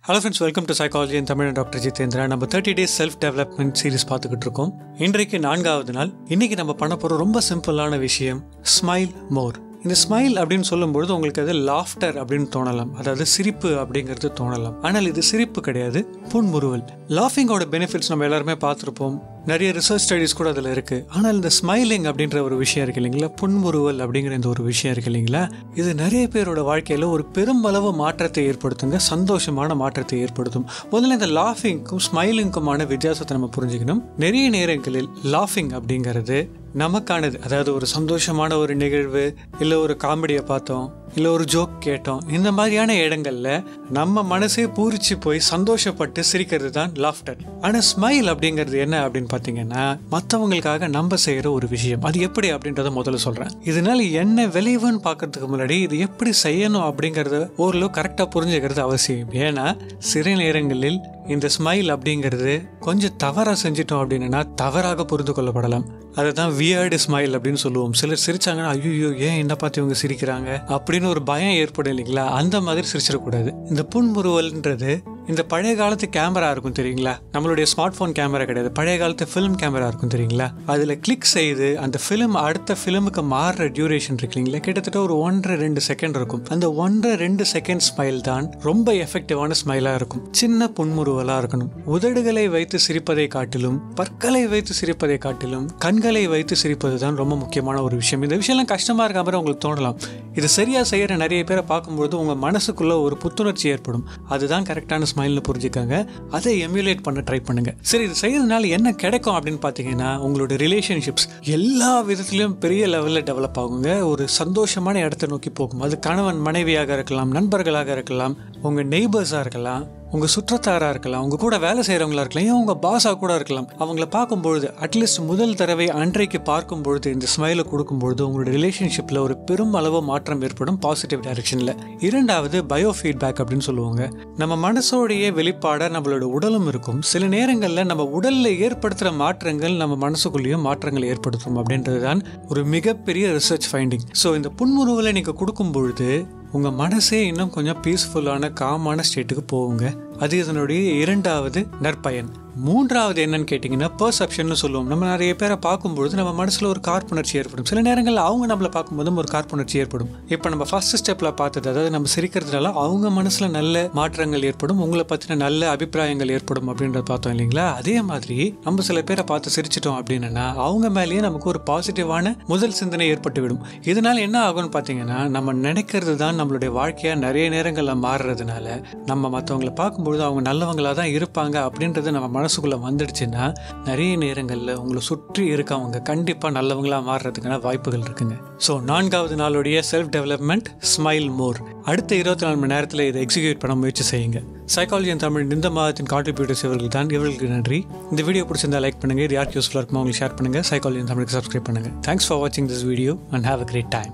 Hello friends, welcome to Psychology in Tamil and Dr. Jithendra. நம்ம 30 days self development series பார்த்துக்கிட்டு இருக்கோம். இன்றைக்கு 4வது நாள். இன்னைக்கு நம்ம பண்ண போற ரொம்ப சிம்பிளான விஷயம் ஸ்மைல் மோர். இந்த ஸ்மைல் அப்படின்னு சொல்லும்பொழுது உங்களுக்கு அது லாஃப்டர் அப்படின்னு தோணலாம், அதாவது சிரிப்பு அப்படிங்கிறது தோணலாம். ஆனால் இது சிரிப்பு கிடையாது, புன்முறுவல். லாஃபிங்கோட பெனிஃபிட்ஸ் நம்ம எல்லாருமே பார்த்துருப்போம், நிறைய ரிசர்ச் ஸ்டடிஸ் கூட அதில் இருக்குது. ஆனால் இந்த ஸ்மைலிங் அப்படின்ற ஒரு விஷயம் இருக்கு இல்லைங்களா, புன்முறுவல் அப்படிங்கிற இந்த ஒரு விஷயம் இருக்கு இல்லைங்களா, இது நிறைய பேரோட வாழ்க்கையில் ஒரு பெருமளவு மாற்றத்தை ஏற்படுத்துங்க, சந்தோஷமான மாற்றத்தை ஏற்படுத்தும். முதல்ல இந்த லாஃபிங்க்கும் ஸ்மைலிங்க்குமான வித்தியாசத்தை நம்ம புரிஞ்சுக்கணும். நிறைய நேரங்களில் லாஃபிங் அப்படிங்கிறது நமக்கானது, அதாவது ஒரு சந்தோஷமான ஒரு நிகழ்வு, இல்லை ஒரு காமெடியை பார்த்தோம், இல்லை ஒரு ஜோக் கேட்டோம், இந்த மாதிரியான இடங்கள்ல நம்ம மனசே பூரிச்சு போய் சந்தோஷப்பட்டு சிரிக்கிறது தான் லாஃப்டர். ஆனால் ஸ்மைல் அப்படிங்கிறது என்ன அப்படின்னு பார்த்தீங்கன்னா, மற்றவங்களுக்காக நம்ம செய்கிற ஒரு விஷயம். அது எப்படி அப்படின்றத முதல்ல சொல்கிறேன். இதனால என்ன விளைவுன்னு பார்க்கறதுக்கு முன்னாடி இது எப்படி செய்யணும் அப்படிங்கிறத ஓரளவு கரெக்டாக புரிஞ்சுக்கிறது அவசியம். ஏன்னா சில நேரங்களில் இந்த ஸ்மைல் அப்படிங்கிறது கொஞ்சம் தவறாக செஞ்சிட்டோம் அப்படின்னா தவறாக புரிந்து கொள்ளப்படலாம். அதை தான் வியர்டு ஸ்மைல் அப்படின்னு சொல்லுவோம். சிலர் சிரிச்சாங்கன்னா ஐயோ ஏன் என்ன பார்த்து இவங்க சிரிக்கிறாங்க அப்படின்னு ஒரு பயம் ஏற்படும் இல்லைங்களா, அந்த மாதிரி சிரிச்சிடக்கூடாது. இந்த புன்முறுவல்ன்றது இந்த பழைய காலத்து கேமரா இருக்கும் தெரியுங்களா, நம்மளுடைய ஸ்மார்ட் ஃபோன் கேமரா கிடையாது, பழைய காலத்து ஃபிலிம் கேமரா இருக்கும் தெரியுங்களா, அதில் கிளிக் செய்து அந்த ஃபிலிம் அடுத்த ஃபிலிமுக்கு மாறுற டியூரேஷன் இருக்கு இல்லைங்களா, கிட்டத்தட்ட ஒரு 1.5-2 செகண்ட் இருக்கும். அந்த 1.5-2 செகண்ட் ஸ்மைல் தான் ரொம்ப எஃபெக்டிவான ஸ்மைலாக இருக்கும். சின்ன புன்முறுவலாக இருக்கணும். உதடுகளை வைத்து சிரிப்பதை காட்டிலும், பற்களை வைத்து சிரிப்பதை காட்டிலும் கண்களை வைத்து சிரிப்பது தான் ரொம்ப முக்கியமான ஒரு விஷயம். இந்த விஷயம்லாம் கஷ்டமாக இருக்க மாதிரி உங்களுக்கு தோணலாம். இது சரியாக செய்கிற நிறைய பேரை பார்க்கும்பொழுது உங்கள் மனசுக்குள்ள ஒரு புத்துணர்ச்சி ஏற்படும். அதுதான் கரெக்டான ஸ்மைல்னு புரிஞ்சுக்காங்க. அதை எம்யூலேட் பண்ண ட்ரை பண்ணுங்க. சரி, இது செய்யறதுனால என்ன கிடைக்கும் அப்படின்னு பார்த்தீங்கன்னா, உங்களோட ரிலேஷன்ஷிப்ஸ் எல்லா விதத்திலையும் பெரிய லெவலில் டெவலப் ஆகுங்க. ஒரு சந்தோஷமான இடத்தை நோக்கி போகும். அது கணவன் மனைவியாக இருக்கலாம், நண்பர்களாக இருக்கலாம், உங்கள் நெய்பர்ஸாக இருக்கலாம், உங்கள் சுற்றத்தாராக இருக்கலாம், உங்கள் கூட வேலை செய்கிறவங்களா இருக்கலாம், ஏன் உங்கள் பாஸாக கூட இருக்கலாம். அவங்கள பார்க்கும்பொழுது அட்லீஸ்ட் முதல் தடவை அன்றைக்கு பார்க்கும்பொழுது இந்த ஸ்மைலை கொடுக்கும்பொழுது உங்களோட ரிலேஷன்ஷிப்பில் ஒரு பெரும் அளவு மாற்றம் ஏற்படும், பாசிட்டிவ் டைரக்ஷனில். இரண்டாவது பயோ ஃபீட்பேக் அப்படின்னு சொல்லுவாங்க. நம்ம மனசோடைய வெளிப்பாடாக நம்மளோட உடலும் இருக்கும். சில நேரங்களில் நம்ம உடலில் ஏற்படுத்துகிற மாற்றங்கள் நம்ம மனசுக்குள்ளேயும் மாற்றங்கள் ஏற்படுத்தும் அப்படின்றது தான் ஒரு மிகப்பெரிய ரிசர்ச் ஃபைண்டிங். ஸோ இந்த புன்முறுவலை நீங்கள் கொடுக்கும் பொழுது உங்கள் மனசே இன்னும் கொஞ்சம் பீஸ்ஃபுல்லான காமான ஸ்டேட்டுக்கு போகுங்க. அது இதனுடைய இரண்டாவது நற்பயன். மூன்றாவது என்னன்னு கேட்டிங்கன்னா பெர்செப்ஷன் சொல்லுவோம். நம்ம நிறைய பேரை பார்க்கும்பொழுது நம்ம மனசில் ஒரு காழ்ப்புணர்ச்சி ஏற்படும். சில நேரங்களில் அவங்க நம்மளை பார்க்கும்போதும் ஒரு காழ்ப்புணர்ச்சி ஏற்படும். இப்போ நம்ம ஃபர்ஸ்ட் ஸ்டெப்பில் பார்த்தது, அதாவது நம்ம சிரிக்கிறதுனால அவங்க மனசில் நல்ல மாற்றங்கள் ஏற்படும், உங்களை பற்றின நல்ல அபிப்பிராயங்கள் ஏற்படும் அப்படின்றத பார்த்தோம் இல்லைங்களா. அதே மாதிரி நம்ம சில பேரை பார்த்து சிரிச்சிட்டோம் அப்படின்னா அவங்க மேலேயே நமக்கு ஒரு பாசிட்டிவான முதல் சிந்தனை ஏற்பட்டு விடும். இதனால என்ன ஆகும்னு பார்த்தீங்கன்னா, நம்ம நினைக்கிறது தான் நம்மளுடைய வாழ்க்கையாக நிறைய நேரங்களில் மாறுறதுனால நம்ம மற்றவங்களை பார்க்கும்பொழுது அவங்க நல்லவங்களாக தான் இருப்பாங்க அப்படின்றது நம்ம மனசுக்குள்ள வந்துடுச்சுன்னா நிறைய நேரங்களில் உங்களை சுற்றி இருக்கவங்க கண்டிப்பாக நல்லவங்களா மாறுறதுக்கான வாய்ப்புகள் இருக்குங்க. ஸோ 4வது நாளுடைய செல்ஃப் டெவலப்மெண்ட் ஸ்மைல் மோர். அடுத்த 24 மணி நேரத்தில் இதை எக்ஸிக்யூட் பண்ண முயற்சி செய்யுங்க. சைக்காலஜி இன் தமிழ் இந்த மாதத்தின் கான்ட்ரிபியூட்டர்ஸ் இவர்கள் தான். இவர்களுக்கு நன்றி. இந்த வீடியோ பிடிச்சிருந்தா லைக் பண்ணுங்க, இது யாருக்கு யூஸ்ஃபுல்லாக இருக்குமோ அவங்களுக்கு ஷேர் பண்ணுங்க. சைக்காலஜி இன் தமிழுக்கு சப்ஸ்கிரைப் பண்ணுங்க. தேங்க்ஸ் ஃபார் வாட்சிங் this video and have a great time.